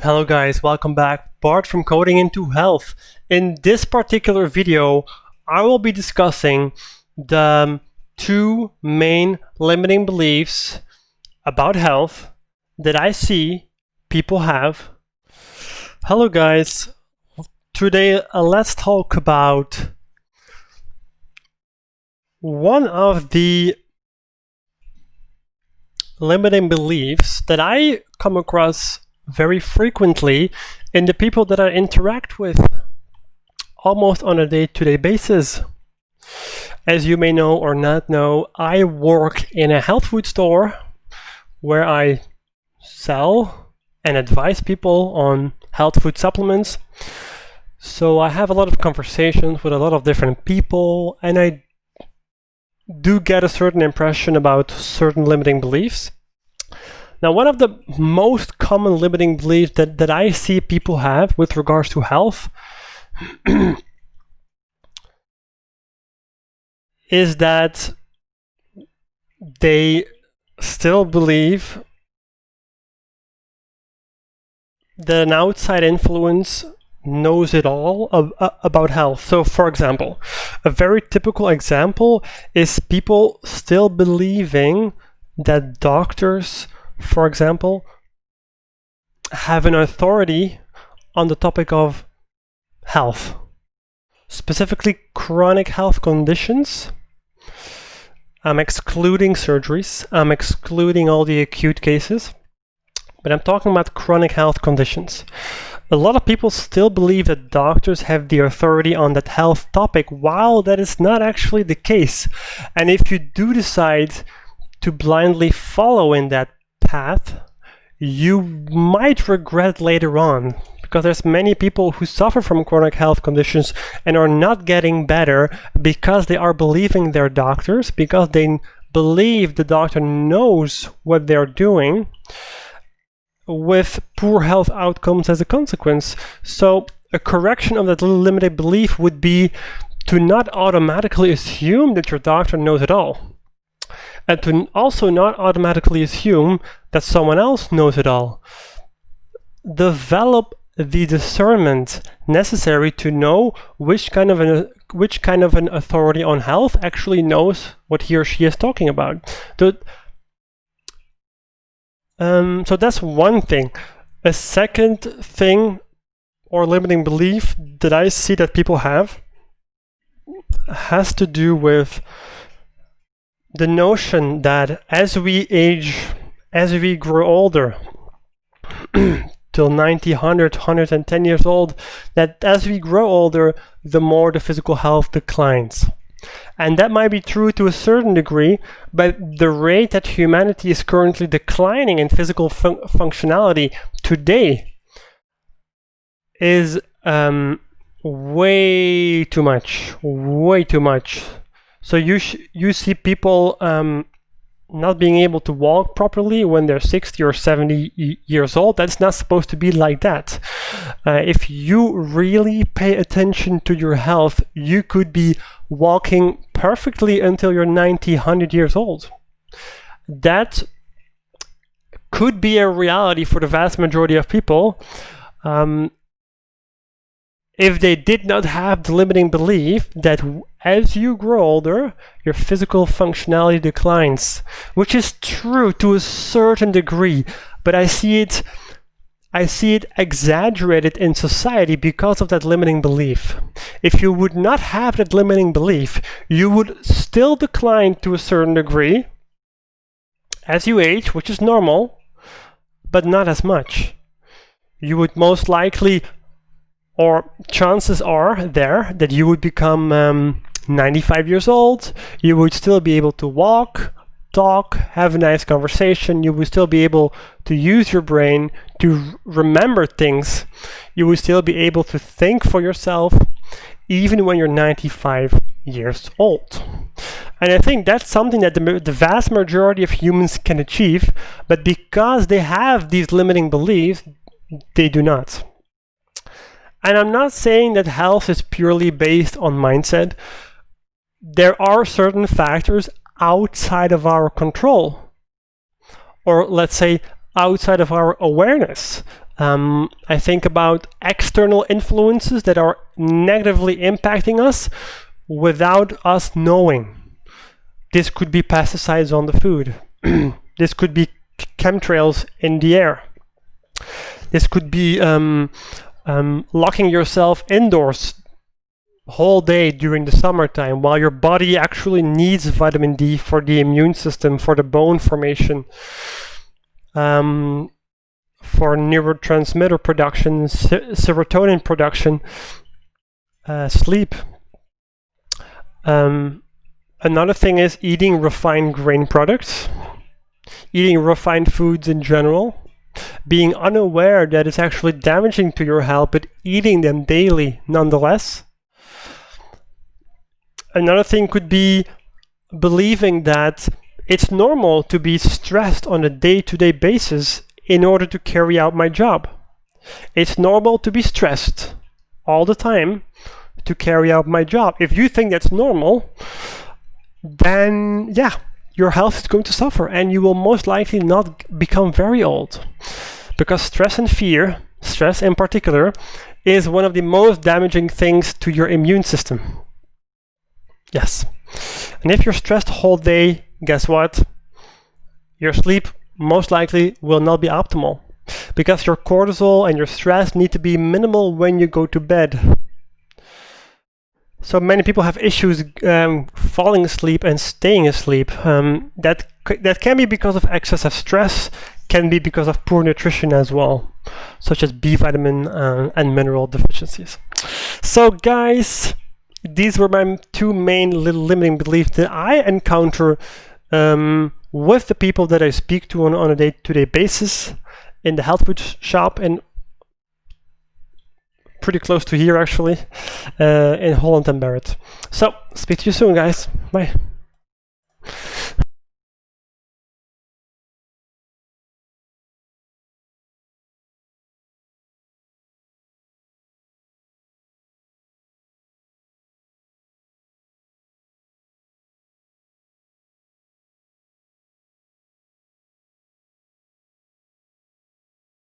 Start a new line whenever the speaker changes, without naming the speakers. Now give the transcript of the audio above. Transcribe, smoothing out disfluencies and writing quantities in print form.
Hello guys, welcome back. Bart from Coding into Health. In this particular video, I will be discussing the two main limiting beliefs about health that I see people have. Hello guys, today let's talk about one of the limiting beliefs that I come across very frequently in the people that I interact with almost on a day-to-day basis. As you may know or not know, I work in a health food store where I sell and advise people on health food supplements. So I have a lot of conversations with a lot of different people, and I do get a certain impression about certain limiting beliefs. Now, one of the most common limiting beliefs that I see people have with regards to health is that they still believe that an outside influence knows it all about health. So, for example, a very typical example is people still believing that doctors, for example, have an authority on the topic of health, specifically chronic health conditions. I'm excluding surgeries, I'm excluding all the acute cases, but I'm talking about chronic health conditions. A lot of people still believe that doctors have the authority on that health topic, while that is not actually the case. And if you do decide to blindly follow in that path, you might regret later on, because there's many people who suffer from chronic health conditions and are not getting better because they are believing their doctors, because they believe the doctor knows what they're doing, with poor health outcomes as a consequence. So a correction of that little limited belief would be to not automatically assume that your doctor knows it all, and to also not automatically assume that someone else knows it all. Develop the discernment necessary to know which kind of an authority on health actually knows what he or she is talking about. So that's one thing. A second thing or limiting belief that I see that people have has to do with the notion that as we age, as we grow older, till 90, 100, 110 years old, that as we grow older, the more the physical health declines. And that might be true to a certain degree, but the rate that humanity is currently declining in physical functionality today is way too much. So you see people not being able to walk properly when they're 60 or 70 years old. That's not supposed to be like that. If you really pay attention to your health, you could be walking perfectly until you're 90, 100 years old. That could be a reality for the vast majority of people. If they did not have the limiting belief that as you grow older, your physical functionality declines, which is true to a certain degree, but I see it exaggerated in society because of that limiting belief. If you would not have that limiting belief, you would still decline to a certain degree as you age, which is normal, but not as much. You would most likely, or chances are there, that you would become 95 years old, you would still be able to walk, talk, have a nice conversation, you would still be able to use your brain to remember things, you would still be able to think for yourself, even when you're 95 years old. And I think that's something that the vast majority of humans can achieve, but because they have these limiting beliefs, they do not. And I'm not saying that health is purely based on mindset. There are certain factors outside of our control, or let's say outside of our awareness. I think about external influences that are negatively impacting us without us knowing. This could be pesticides on the food. This could be chemtrails in the air. This could be locking yourself indoors whole day during the summertime while your body actually needs vitamin D for the immune system, for the bone formation, for neurotransmitter production, serotonin production, sleep. Another thing is eating refined grain products, eating refined foods in general, being unaware that it's actually damaging to your health, but eating them daily nonetheless. Another thing could be believing that it's normal to be stressed on a day-to-day basis in order to carry out my job. It's normal to be stressed all the time to carry out my job. If you think that's normal, then yeah, your health is going to suffer and you will most likely not become very old. Because stress and fear, stress in particular, is one of the most damaging things to your immune system. Yes. And if you're stressed the whole day, guess what? Your sleep most likely will not be optimal because your cortisol and your stress need to be minimal when you go to bed. So many people have issues falling asleep and staying asleep. That can be because of excessive stress, can be because of poor nutrition as well, such as B vitamin and mineral deficiencies. So guys, these were my two main little limiting beliefs that I encounter with the people that I speak to on a day-to-day basis in the health food shop, and pretty close to here actually, in Holland and Barrett. So, speak to you soon guys. Bye.